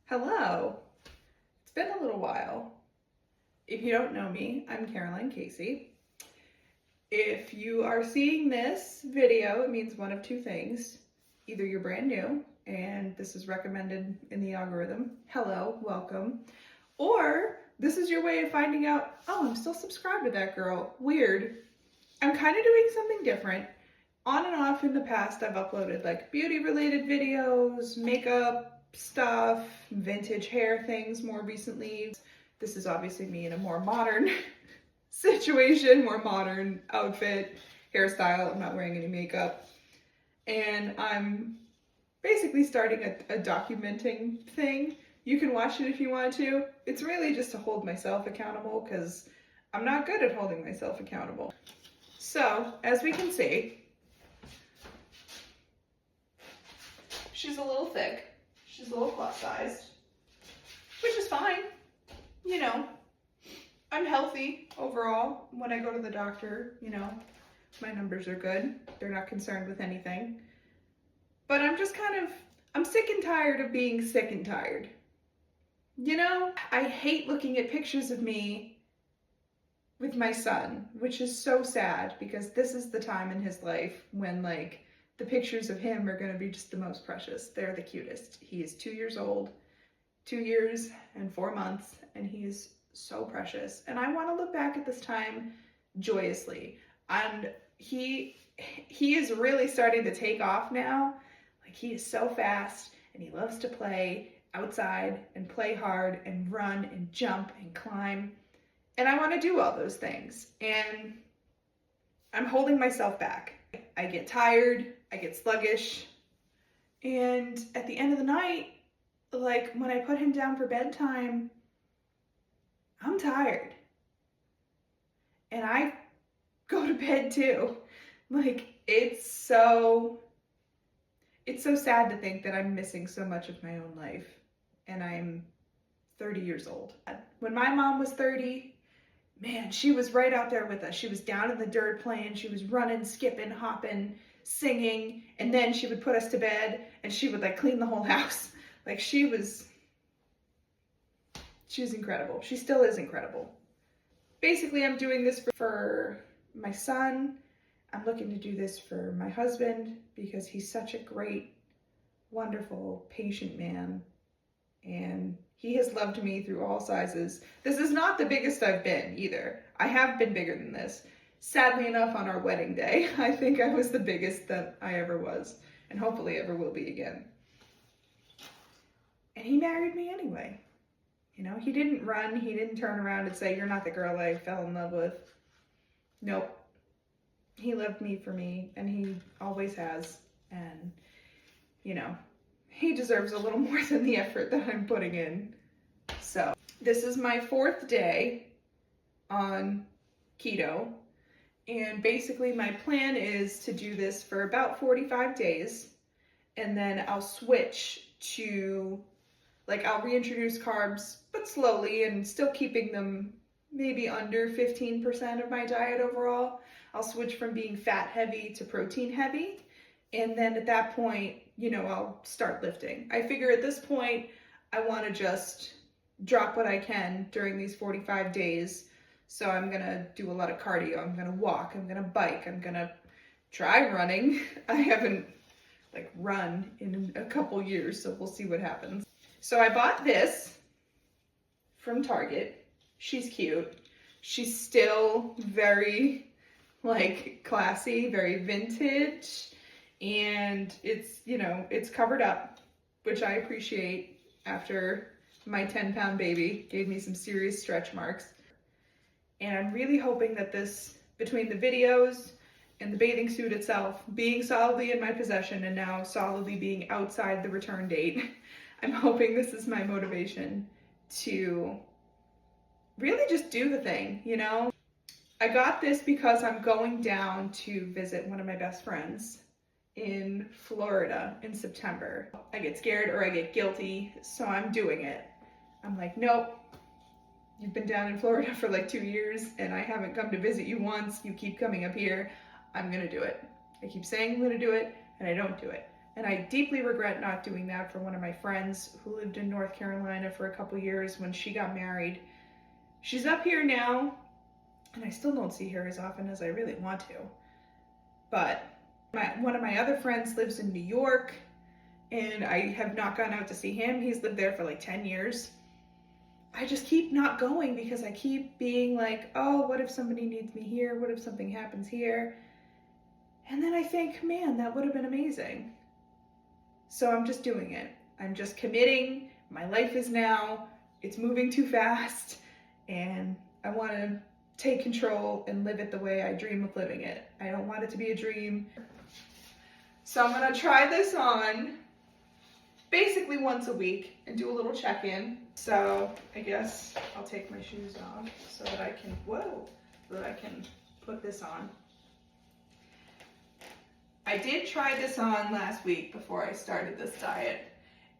Hello. It's been a little while. If you don't know me, I'm Caroline Casey. If you are seeing this video, it means one of two things. Either you're brand new and this is recommended in the algorithm. Hello, welcome. Or this is your way of finding out, oh, I'm still subscribed to that girl. Weird. I'm kind of doing something different. On and off in the past, I've uploaded like beauty related videos, makeup stuff, vintage hair things more recently. This is obviously me in a more modern situation, more modern outfit, hairstyle. I'm not wearing any makeup. And I'm basically starting a documenting thing. You can watch it if you want to. It's really just to hold myself accountable because I'm not good at holding myself accountable. So, as we can see, she's a little thick. She's a little plus sized, which is fine. You know, I'm healthy overall. When I go to the doctor, my numbers are good. They're not concerned with anything. But I'm just I'm sick and tired of being sick and tired. I hate looking at pictures of me with my son, which is so sad because this is the time in his life when the pictures of him are going to be just the most precious. They're the cutest. He is 2 years old, 2 years and 4 months, and he is so precious. And I want to look back at this time joyously. And he is really starting to take off now. He is so fast and he loves to play outside and play hard and run and jump and climb. And I want to do all those things. And I'm holding myself back. I get tired, I get sluggish, and at the end of the night, when I put him down for bedtime, I'm tired. And I go to bed too. It's so sad to think that I'm missing so much of my own life, and I'm 30 years old. When my mom was 30, man, she was right out there with us. She was down in the dirt playing. She was running, skipping, hopping, singing. And then she would put us to bed and she would clean the whole house. She was incredible. She still is incredible. Basically, I'm doing this for my son. I'm looking to do this for my husband because he's such a great, wonderful, patient man. And he has loved me through all sizes. This is not the biggest I've been either. I have been bigger than this. Sadly enough, on our wedding day, I think I was the biggest that I ever was, and hopefully ever will be again. And he married me anyway. He didn't run, he didn't turn around and say, "You're not the girl I fell in love with." Nope. He loved me for me, and he always has. And, he deserves a little more than the effort that I'm putting in. So, this is my 4th day on keto. And basically my plan is to do this for about 45 days. And then I'll switch to, I'll reintroduce carbs, but slowly, and still keeping them maybe under 15% of my diet overall. I'll switch from being fat heavy to protein heavy. And then at that point, I'll start lifting. I figure at this point, I want to just drop what I can during these 45 days. So I'm going to do a lot of cardio. I'm going to walk. I'm going to bike. I'm going to try running. I haven't run in a couple years, so we'll see what happens. So I bought this from Target. She's cute. She's still very classy, very vintage. And it's covered up, which I appreciate after my 10-pound baby gave me some serious stretch marks. And I'm really hoping that this, between the videos and the bathing suit itself, being solidly in my possession and now solidly being outside the return date, I'm hoping this is my motivation to really just do the thing, I got this because I'm going down to visit one of my best friends in Florida in September. I get scared or I get guilty, so I'm doing it. I'm nope, you've been down in Florida for 2 years and I haven't come to visit you once. You keep coming up here. I'm gonna do it. I keep saying I'm gonna do it and I don't do it. And I deeply regret not doing that for one of my friends who lived in North Carolina for a couple years when she got married. She's up here now, and I still don't see her as often as I really want to. But one of my other friends lives in New York, and I have not gone out to see him. He's lived there for like 10 years. I just keep not going because I keep being like, oh, what if somebody needs me here? What if something happens here? And then I think, man, that would have been amazing. So I'm just doing it. I'm just committing. My life is now. It's moving too fast. And I want to take control and live it the way I dream of living it. I don't want it to be a dream. So I'm going to try this on basically once a week and do a little check-in. So I guess I'll take my shoes off so that I can, put this on. I did try this on last week before I started this diet,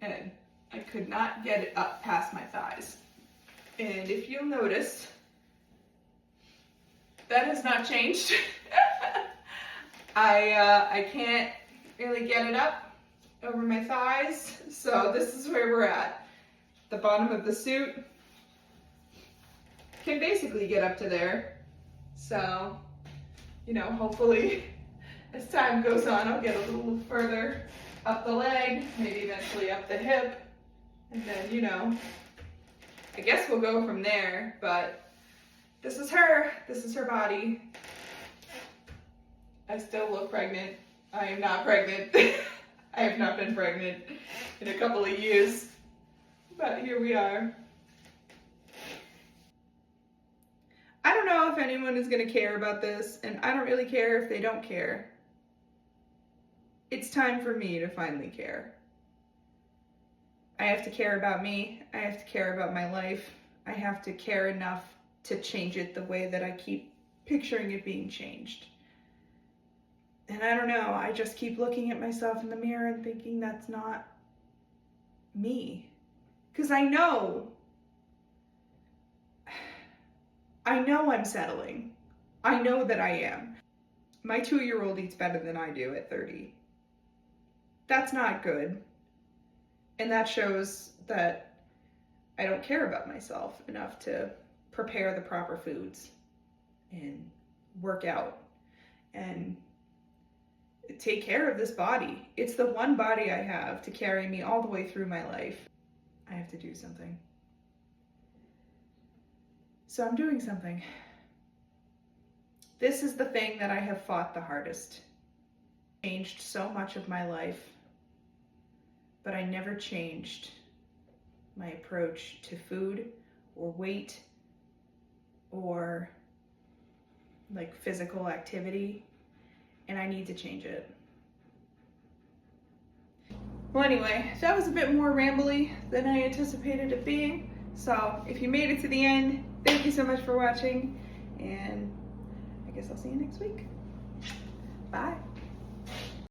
and I could not get it up past my thighs. And if you'll notice, that has not changed. I can't really get it up over my thighs, so this is where we're at. The bottom of the suit can basically get up to there. So, hopefully as time goes on, I'll get a little further up the leg, maybe eventually up the hip, and then, I guess we'll go from there. But this is her body. I still look pregnant. I am not pregnant. I have not been pregnant in a couple of years, but here we are. I don't know if anyone is going to care about this, and I don't really care if they don't care. It's time for me to finally care. I have to care about me. I have to care about my life. I have to care enough to change it the way that I keep picturing it being changed. And I don't know, I just keep looking at myself in the mirror and thinking that's not me. Because I know I'm settling. I know that I am. My 2-year-old eats better than I do at 30. That's not good. And that shows that I don't care about myself enough to prepare the proper foods and work out and take care of this body. It's the one body I have to carry me all the way through my life. I have to do something. So I'm doing something. This is the thing that I have fought the hardest. Changed so much of my life, but I never changed my approach to food or weight or like physical activity, and I need to change it. Well, anyway, that was a bit more rambly than I anticipated it being. So if you made it to the end, thank you so much for watching, and I guess I'll see you next week. Bye.